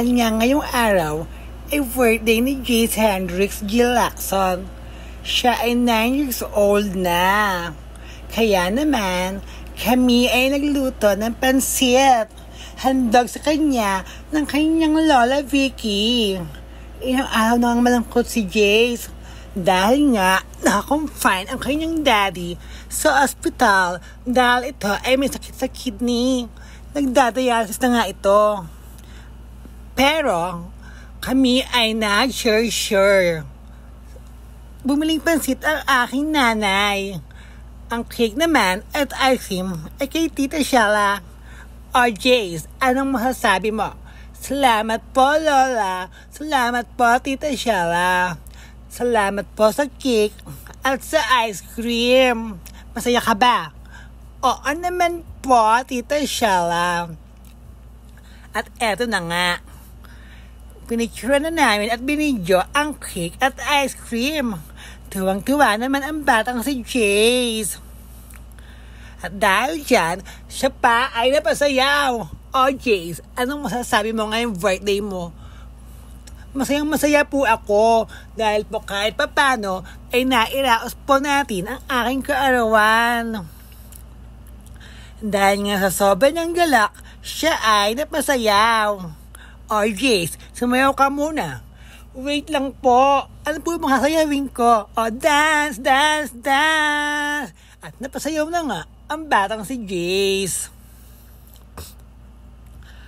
Dahil nga ngayong araw ay birthday ni Jace Hendrix G. Lacson. Siya ay 9 years old na. Kaya naman, kami ay nagluto ng pansit. Handog sa kanya ng kanyang lola Vicky. Ilang araw na ang malungkot si Jace. Dahil nga, nakakonfine ang kanyang daddy sa ospital dahil ito ay may sakit sa kidney. Nagdadialysis na nga ito. Pero, kami ay nag-share. Bumiling pansit ang aking nanay. Ang cake naman at ice cream ay kay Tita Shella. O Jace, anong masasabi mo? Salamat po, Lola. Salamat po, Tita Shella. Salamat po sa cake at sa ice cream. Masaya ka ba? Oo naman po, Tita Shella. At eto na nga. Pinicture na namin at binidyo ang cake at ice cream. Tuwang-tuwa naman ang batang si Jace. At dahil dyan, siya pa ay napasayaw. O Jace, anong masasabi mo ngayong birthday mo? Masayang-masaya po ako dahil po kahit papano ay nairaos po natin ang aking kaarawan. Dahil nga sa sobrang niyang galak, siya ay napasayaw. O Jace, sumayaw ka muna. Wait lang po. Ano po yung masasayawin ko? O dance, dance, dance. At napasayaw na nga ang batang si Jace.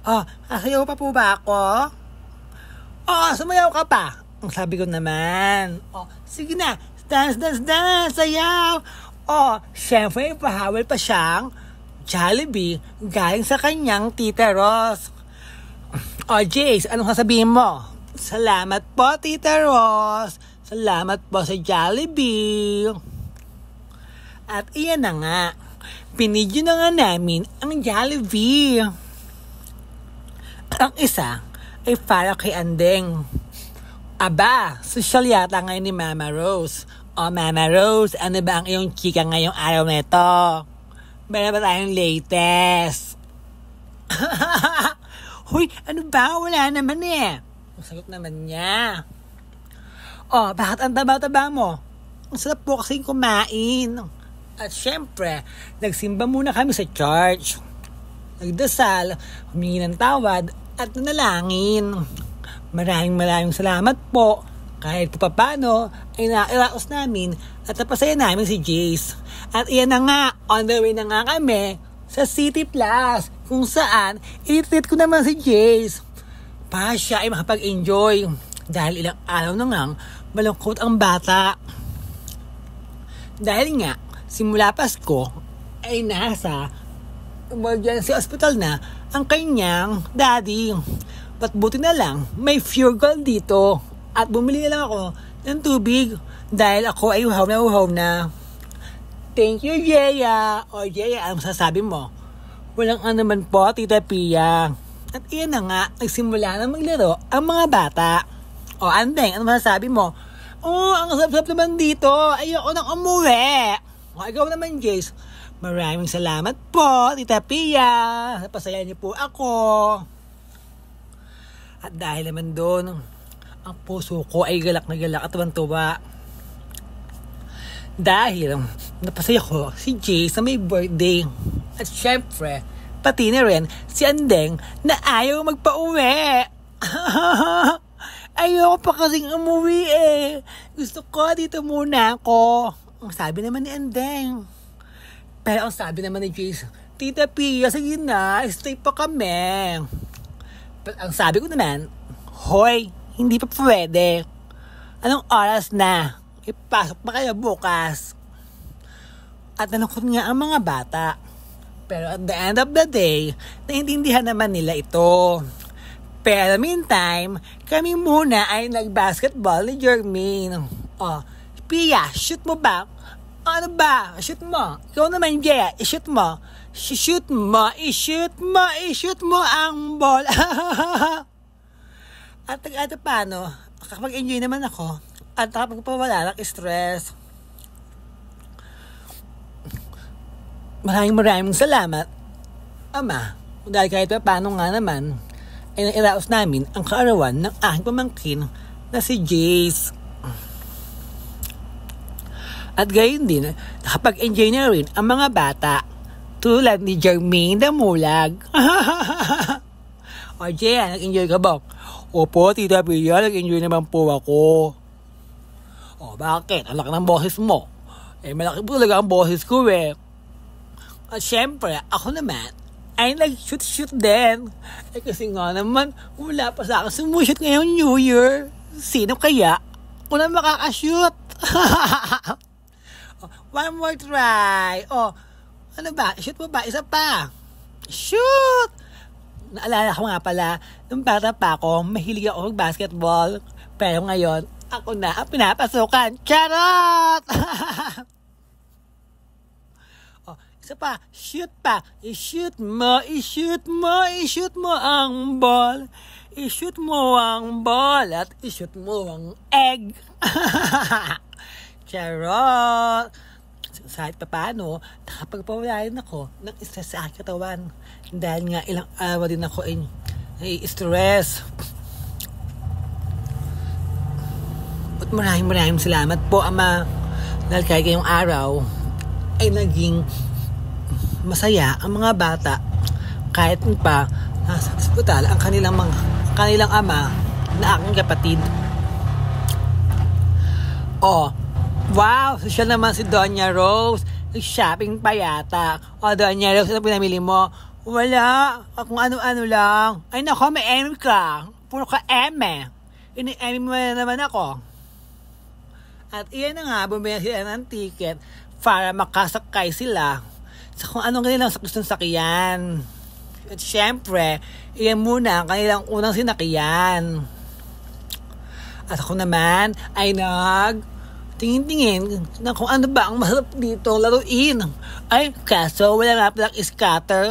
O, sasayaw pa po ba ako? O, sumayaw ka pa. Ang sabi ko naman. O, sige na. Dance, dance, dance. Sayaw. O, syempre, pahawal pa siyang Jollibee galing sa kanyang Tita Ros. O, Jace, anong sasabihin mo? Salamat po, Tita Ros. Salamat po sa Jollibee. At iyan na nga. Pinidyo na nga namin ang Jollibee. Ang isa ay para kay Andeng. Aba, social yata ngayon ni Mama Rose. O Mama Rose, ano ba ang iyong chika ngayong araw na ito? Meron ba tayong latest? Huy, ano ba? Wala naman eh. Ang sagot naman niya. O, bakit ang taba-taba mo? Ang sarap po kasing kumain. At syempre, nagsimba muna kami sa church. Nagdasal, humingi ng tawad, at nanalangin. Maraming salamat po. Kahit pa paano, ay nairaos namin at napasaya namin si Jace. At iyan na nga, on the way na nga kami sa City Plus, kung saan, i-treat ko naman si Jace. Para siya ay makapag-enjoy. Dahil ilang araw na ngang malungkot ang bata. Dahil nga, simula Pasko, ay nasa emergency hospital na ang kanyang daddy. But buti na lang, may Furegal dito. At bumili na lang ako ng tubig dahil ako ay uhaw na. Thank you, Jeya. O Jeya, anong sasabi mo? Walang naman po, Tita Pia. At iyan na nga, nagsimula na maglaro ang mga bata. O Andeng, ano masasabi mo? Oh, ang sarap-sarap naman dito. Ayoko nang umuwi. O ikaw naman, Jace. Maraming salamat po, Tita Pia. Napasaya niyo po ako. At dahil naman doon, ang puso ko ay galak na galak at tuwa. Dahil napasaya ko si Jace na may birthday. At syempre, pati na rin si Andeng na ayaw magpa-uwi. Ayoko pa kasing umuwi eh. Gusto ko dito muna ako. Ang sabi naman ni Andeng. Pero ang sabi naman ni Jace, Tita Pia, sige na, stay pa kami. Pero ang sabi ko naman, hoy, hindi pa pwede. Anong oras na? Ipasok pa kayo bukas. At nalungkot nga ang mga bata. Pero at the end of the day, naintindihan naman nila ito. Pero meantime, kami muna ay nag-basketball ni Jermaine. O, Pia, shoot mo ba? Ano ba? Shoot mo. Ikaw naman, Jaya, i-shoot mo. I-shoot mo ang ball. At paano, nakapag-enjoy naman ako. At nakapagpawala ng stress. Maraming salamat, Ama. Dahil kahit paano nga naman, ay nairaos namin ang kaarawan ng aking pamangkin na si Jace. At gayon din, nakapag-enjoy na rin ang mga bata tulad ni Jermaine Damulag. O Jay, nag-enjoy ka ba? Opo, Tita Pia, nag-enjoy naman po ako. O bakit? Ang laki ng boses mo. Malaki po talaga ang boses ko At syempre, ako naman ay nag-shoot din. Kasi nga naman, wala pa sa akin sumushoot ngayong New Year. Sino kaya? Kung na makakashoot. One more try. Ano ba? Shoot mo ba? Isa pa. Shoot! Naalala ko nga pala, nung bata pa ako, mahilig ako mag-basketball. Pero ngayon, ako na ang pinapasukan. Charot! Isa pa. Shoot pa. I-shoot mo, i-shoot mo, i-shoot mo ang ball. I-shoot mo ang ball at i-shoot mo ang egg. Charot! Kahit pa paano, nakapagpawalayan ako ng stress sa aking katawan. Dahil nga ilang araw din ako stress. At maraming salamat po, Ama. Dahil kahit ngayong araw ay naging masaya ang mga bata. Kahit pa nasa ospital ang kanilang ama na aking kapatid. Wow! Social naman si Doña Rose. Nag-shopping pa yata. Doña Rose, ano pinamili mo? Wala. Kung ano-ano lang. Ay nako, may M ka. Puro ka M Ini-M mo na naman ako. At iyan na nga, bumili sila ng ticket para makasakay sila sa kung anong kanilang gustong sakyan. At syempre, iyan muna ang kanilang unang sinakyan. At ako naman ay tingin-tingin na kung ano ba ang masarap dito laruin. Ay, kaso wala nga palang scatter.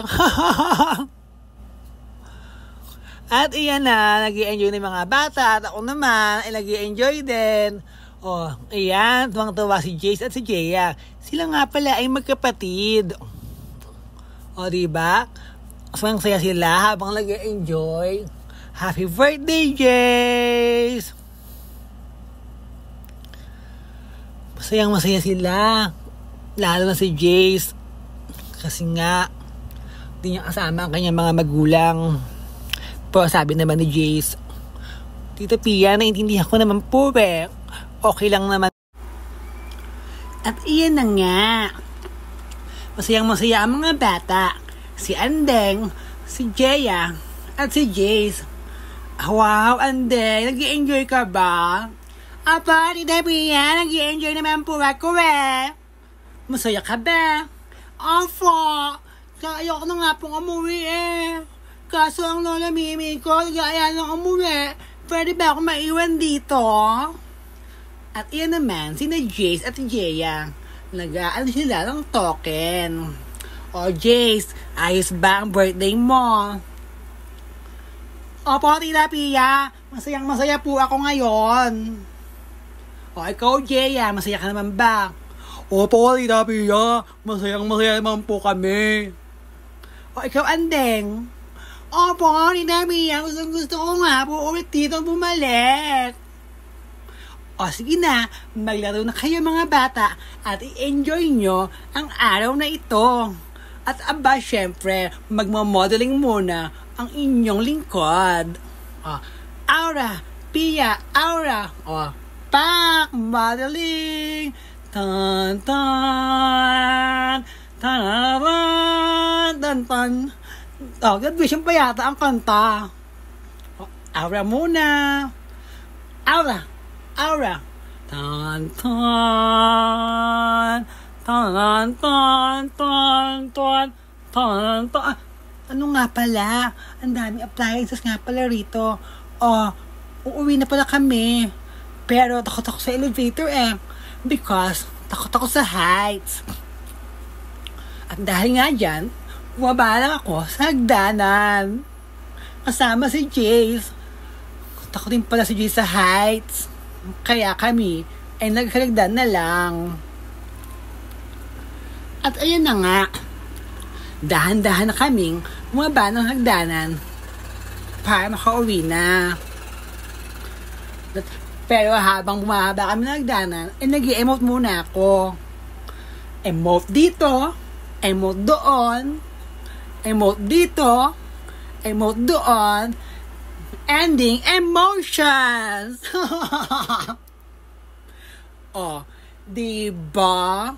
At iyan na, nag-i-enjoy ng mga bata. At ako naman ay nag-i-enjoy din. Ayan, tuwang-tuwa si Jace at si Jaya. Sila nga pala ay magkapatid. Diba? Aswang saya sila habang nag-i-enjoy. Happy birthday, Jace! Masayang-masaya sila. Lalo na si Jace. Kasi nga, hindi niya kasama ang kanyang mga magulang. Pero sabi naman ni Jace, Tita Pia, naiintindihan ko naman po okay lang naman. At iyan na nga. Masayang-masaya ang mga bata. Si Andeng, si Jaya, at si Jace. Wow, Andeng, nag-i-enjoy ka ba? Apa, Tita Pia, nag-i-enjoy naman po ako Masaya ka ba? Opo, ayoko na nga pong umuwi Kaso ang lola Mimi ko, nag-aaya lang umuwi. Pwede ba ako maiwan dito? At iyan naman, sina Jace at Jaya. Nag-aalis sila ng token. Jace, ayos ba ang birthday mo? Opo, Tita Pia, masayang-masaya po ako ngayon. Ikaw, Jaya, masaya ka naman ba? Opo, Tita Pia, masayang-masaya naman po kami. Ikaw, Andeng? Opo, Tita Pia, gusto ko nga po ulit dito bumalik. Sige na, maglaro na kayo mga bata at i-enjoy nyo ang araw na ito. At syempre, magmamodeling muna ang inyong lingkod. Aura, Pia, Aura. Pak, modeling. Tan, tan, tan, tan, tan. Graduation pa yata ang kanta. Aura muna. Aura. Aura. Tan, tan, tan, tan, tan, tan, tan, tan. Ano nga pala? Ang dami appliances nga pala rito. Uuwi na pala kami. Pero takot ako sa elevator because takot ako sa heights. At dahil nga dyan, bumaba lang ako sa hagdanan. Kasama si Jace. Takot din pala si Jace sa heights. Kaya kami ay naghalagdan na lang. At ayan na nga, dahan-dahan na kaming bumaba ng hagdanan. para makauwi na. Pero habang bumaba kami nagdanan, nag-emote muna ako. Emote dito, emote doon, emote dito, emote doon, ending emotions. Oh, diba?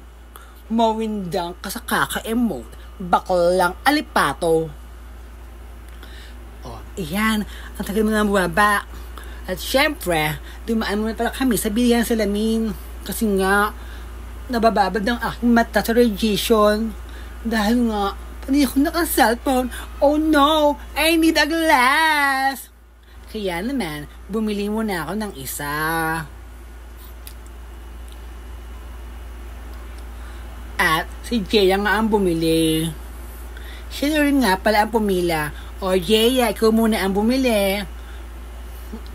Mawindang ka sa kaka-emote, baklang alipato. Oh, iyan, ang tagal mo na bumaba. At syempre, dumaan muna pala kami sa bilihan salamin. Kasi nga, nabababad ng aking mata sa radiation. Dahil nga, hindi ako naka-cellphone. Oh no, I need a glass. Kaya naman, bumili muna ako ng isa. At si Jeya nga ang bumili. Siya na rin nga pala ang pumila. O Jeya, ikaw muna ang bumili.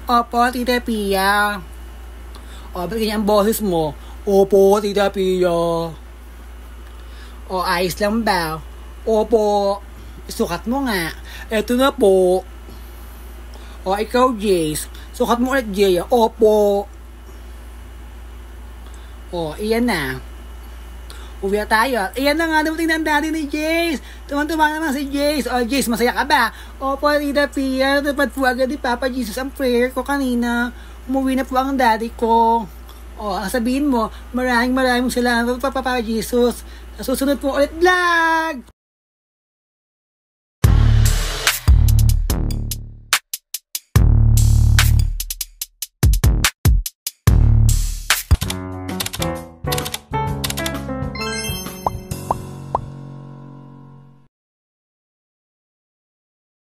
Opo, Tita Pia. O, ba't ganyan ang boses mo? Opo, Tita Pia. O, ayos lang ba? Opo. Sukat mo nga. Eto na po. O, ikaw, Jace. Sukat mo ulit, Jeya. Opo. O, iyan na. Uwi na tayo. Iyan na nga, dumating na ang daddy ni Jace. Tuman-tuman naman si Jace. O, Jace, masaya ka ba? Opo, Tita Pia. Dapat po agad ni Papa Jesus ang prayer ko kanina. Umuwi na po ang daddy ko. O, sabihin mo, maraming salamat po, Papa Jesus. Sa susunod po ulit vlog!